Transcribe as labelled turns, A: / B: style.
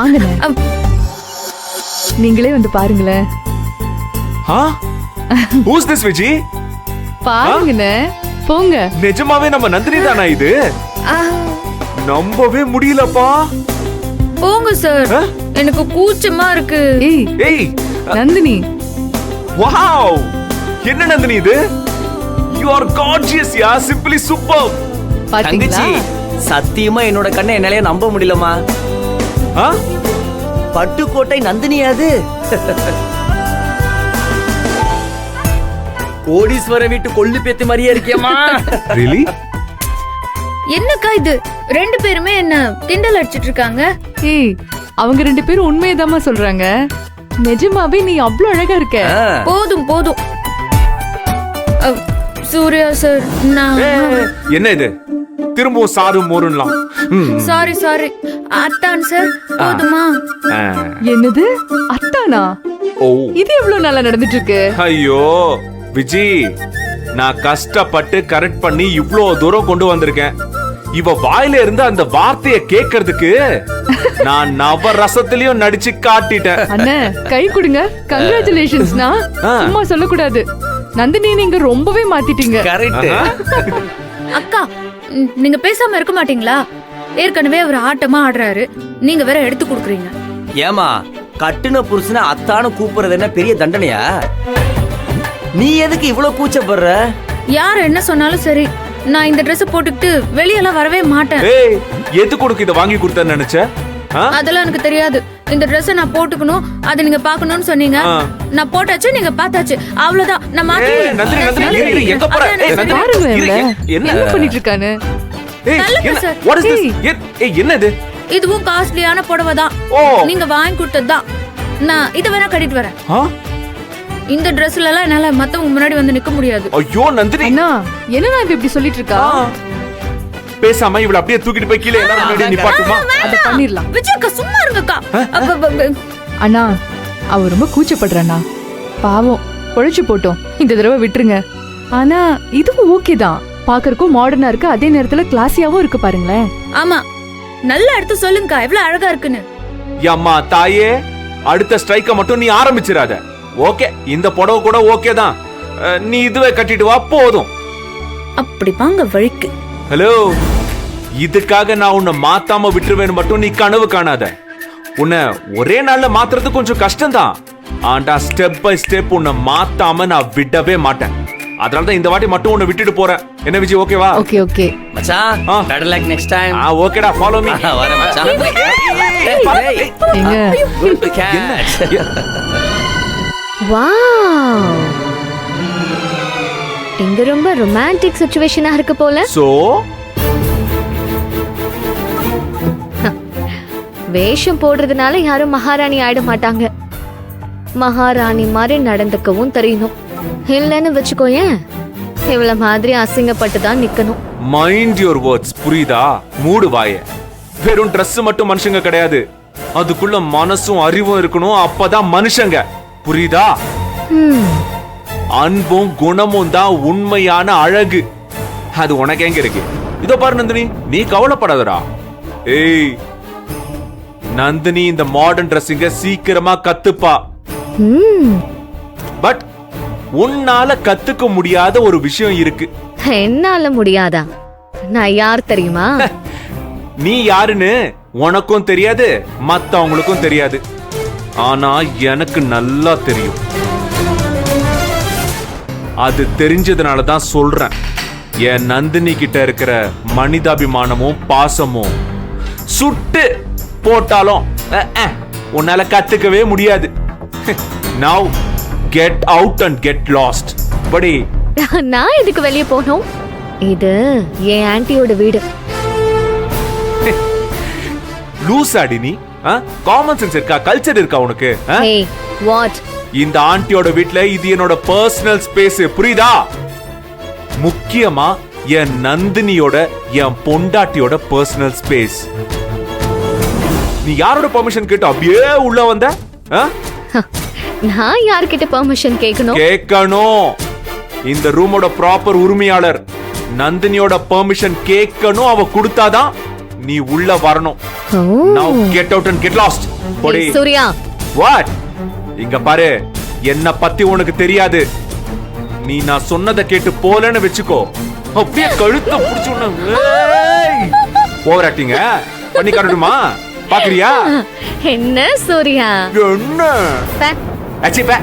A: வாங்கண்ணே. நீங்களே வந்து பாருங்களேன்.
B: Who's this Viji?
A: பாருங்கண்ணே, போங்க.
B: நிஜமாவே நம்ம நந்தினி தானா இது? நம்பவே முடியலப்பா.
C: போங்க சார், எனக்கு கூச்சமா இருக்கு.
B: ஏய்
A: நந்தினி.
B: வாவ், என்ன நந்தினி இது? You are gorgeous, yeah, simply superb.
A: பாத்தீங்களா?
D: சத்தியமா என்னோட கண்ணை என்னாலே நம்ப முடியலமா. பட்டுக்கோட்டை நந்தினி அது. கோடீஸ்வர வீட்டு கொள்ளு பேத்து மாதிரியே இருக்கியம்மா.
B: Really?
C: என்னக்கா இது? ரெண்டு பேருமே என்ன கிண்டல் அடிச்சிட்டு இருக்காங்க.
A: ஏய், அவங்க ரெண்டு பேரும் உண்மையதாம்மா சொல்றாங்க. நிஜமாவே நீ அவ்வளவு அழகா இருக்க.
C: போதும் போதும். சூர்யா சார், நான்
B: என்ன இது? திரும்பவும் சாரு மோருன்லாம்.
C: Sorry sorry. அத்தான் சார், போதுமா?
A: என்னது அத்தானா?
B: ஓ,
A: இது எவ்வளவு நாளா நடந்துட்டு இருக்கு?
B: ஐயோ விஜி, நான் கஷ்டப்பட்டு கரெக்ட் பண்ணி இவ்ளோ தூரம் கொண்டு வந்திருக்கேன். இவ வாயில இருந்து அந்த வார்த்தைய கேட்கறதுக்கு நான் நவரசத்திலயும் நடிச்சு காட்டிட்டேன்.
A: அண்ணே, கை கொடுங்க. கங்க்ராச்சுலேஷன்ஸ்னா சும்மா சொல்லக்கூடாது. நந்தினி, நீங்க ரொம்பவே மாத்திட்டீங்க.
D: கரெக்ட்.
C: அக்கா, நீங்க பேசாம இருக்க மாட்டீங்களா? ஏற்கனவே அவர் ஆட்டமா ஆடுறாரு, நீங்க வேற எடுத்து கொடுக்குறீங்க.
D: ஏமா, கட்டுன புருஷனை அத்தானு கூப்பிடுறது என்ன பெரிய தண்டனையா? நீ எதுக்கு இவ்வளவு கூச்சப்படுற?
C: யார் என்ன சொன்னாலும் சரி, நான் இந்த Dress போட்டுக்கிட்டு வெளியெல்லாம் வரவே மாட்டேன்.
B: ஏய், எது கொடுக்கு இத வாங்கி கொடுத்தேன்னு நினைச்ச?
C: அதெல்லாம் எனக்கு தெரியாது. இந்த Dress நான் போட்டுக்கணும், அதை நீங்க பார்க்கணும்னு சொன்னீங்க. நான் போட்டாச்சு, நீங்க பார்த்தாச்சு, அவ்வளவுதான். நான் மாத்தி
B: நந்தினி, நந்தினி, எங்க போற?
A: என்ன பண்ணிட்டு இருக்கானு?
B: What is this? ஏய், என்ன இது?
C: இதுவும் காஸ்ட்லியான புடவை தான். நீங்க வாங்கி கொடுத்ததுதான். நான் இத வேணா கட்டிட்டு வரேன். இந்த Dressல எல்லாம் என்னால மத்தவங்க முன்னாடி வந்து நிக்க முடியாது.
B: ஐயோ நந்தினி,
A: அண்ணா, என்னடா இப்படி சொல்லிட்டு இருக்கா?
B: பேசாம இவள அப்படியே தூக்கிட்டு போய் கீழே எல்லாரும் முன்னாடி நிப்பாட்டுமா?
A: அத பண்ணிரலாம்.
C: விஜயக்கா, சும்மா இருங்கக்கா.
A: அண்ணா, அவ ரொம்ப கூச்சப்படுறானா? பாவம், பொழைச்சு போட்டோம். இந்த தடவை விட்டுருங்க. ஆனா இதுவும் ஓகே தான். பாக்கறதுக்கும் மாடர்னா இருக்கு, அதே நேரத்துல கிளாஸியாவும் இருக்கு. பாருங்களேன்.
C: ஆமா, நல்லா எடுத்து சொல்லுங்கக்கா, எவ்வளவு அழகா இருக்குன்னு.
B: அம்மா தாயே, அடுத்த ஸ்ட்ரைக்க மட்டும் நீ ஆரம்பிச்சிராத. ஓகே, இந்த புடவை கூட ஓகே தான். நீ இதுவே கட்டிட்டு வா, போதும்.
C: அப்படி வாங்க வழிக்கு.
B: ஹலோ, இதுக்காக நான் உன்னை மாத்தாம விட்டுருவேன்னு மட்டும் நீ கனவு காணாத. உன்னை ஒரே நாள்ல மாத்துறது கொஞ்சம் கஷ்டம்தான். ஆண்டா, ஸ்டெப் பை ஸ்டெப் உன்னை மாத்தாம நான் விடவே மாட்டேன். அதனாலதான் இந்த வாட்டி மட்டும் உன்னை விட்டுட்டு போறேன். என்ன விஜய், ஓகேவா?
A: ஓகே ஓகே
D: மச்சான், பெட்டர் லக் நெக்ஸ்ட் டைம்.
B: ஓகேடா, ஃபாலோ மீ.
D: வர மச்சான்.
A: எங்க
D: குட் கேட்ச்.
E: வாவ், இங்க ரொம்ப ரொமான்டிக் சிச்சுவேஷனா இருக்கு போல.
B: சோ
E: வேஷம் போடுறதுனால யாரும் மகாராணி ஆயிட மாட்டாங்க. மகாராணி மாதிரி நடந்துக்கவும் தெரியணும். இல்லன்னு வச்சுக்கோயேன், இவள மாதிரி அசிங்கப்பட்டு தான் நிக்கணும்.
B: மைண்ட் யுவர் வேர்ட்ஸ், புரியுதா? மூடு வாய. வெறும் Dress மட்டும் மனுஷங்க கிடையாது, அதுக்குள்ள மனசும் அறிவும் இருக்கணும். அப்பதான் மனுஷங்க, புரியுதா? அன்பும் குணமும் தான் உண்மையான அழகு. அது உனக்கு எங்க இருக்கு? இதோ பாரு நந்தினி, நீ கவலைப்படாதடா. ஏய் நந்தினி, இந்த மாடர்ன் ட்ரெஸ்ஸிங்க சீக்கிரமா கத்துப்பா. பட் உன்னால கத்துக்க முடியாத ஒரு விஷயம் இருக்கு.
E: என்னால முடியாதா? நான் யார் தெரியுமா?
B: நீ யாருன்னு உனக்கும் தெரியாது, மத்தவங்களுக்கும் தெரியாது. ஆனா எனக்கு நல்லா தெரியும். அது தெரிஞ்சதுனால தான் சொல்றேன். என் நந்தினி கிட்ட இருக்கிற மனிதாபிமானமும் பாசமும் சுட்டு போட்டாலும் உன்னால கத்துக்கவே முடியாது. Now get out and get lost. படி,
E: நான் எதுக்கு வெளியே போகணும்? இது என் ஆன்ட்டியோட வீடு.
B: லூசாடி நீ? காமன் சென்ஸ் இருக்கா? கல்ச்சர் இருக்கா உனக்கு?
E: Hey, what?
B: இந்த ஆண்டியோட வீட்ல இது என்னோட பர்சனல் ஸ்பேஸ், புரியுதா? முக்கியமா என் நந்தினியோட, என் பொண்டாட்டியோட பர்சனல் ஸ்பேஸ். நீ யாரோட பெர்மிஷன் கேட்டு அப்படியே உள்ள வந்த?
E: நான் யார்கிட்ட பெர்மிஷன் கேட்கணும்?
B: கேட்கணும். இந்த ரூமோட ப்ராப்பர் உரிமையாளர் நந்தினியோட பெர்மிஷன் கேட்கணும். அவ கொடுத்தாதான் நீ உள்ள வரணும். Now get out and get lost. போடி.
E: ஏய், சூர்யா
B: வாட்? இங்க பாரு, என்ன பத்தி உனக்கு தெரியாது. நீ நான் சொன்னதை கேட்டு போலன்னு வெச்சுக்கோ, அப்படியே கழுத்தை புடிச்சு ஓவர் ஆக்டிங்க பண்ணி காட்டணுமா? பாக்குறியா?
E: என்ன சூர்யா
B: என்ன
E: பே.
B: அச்சி பே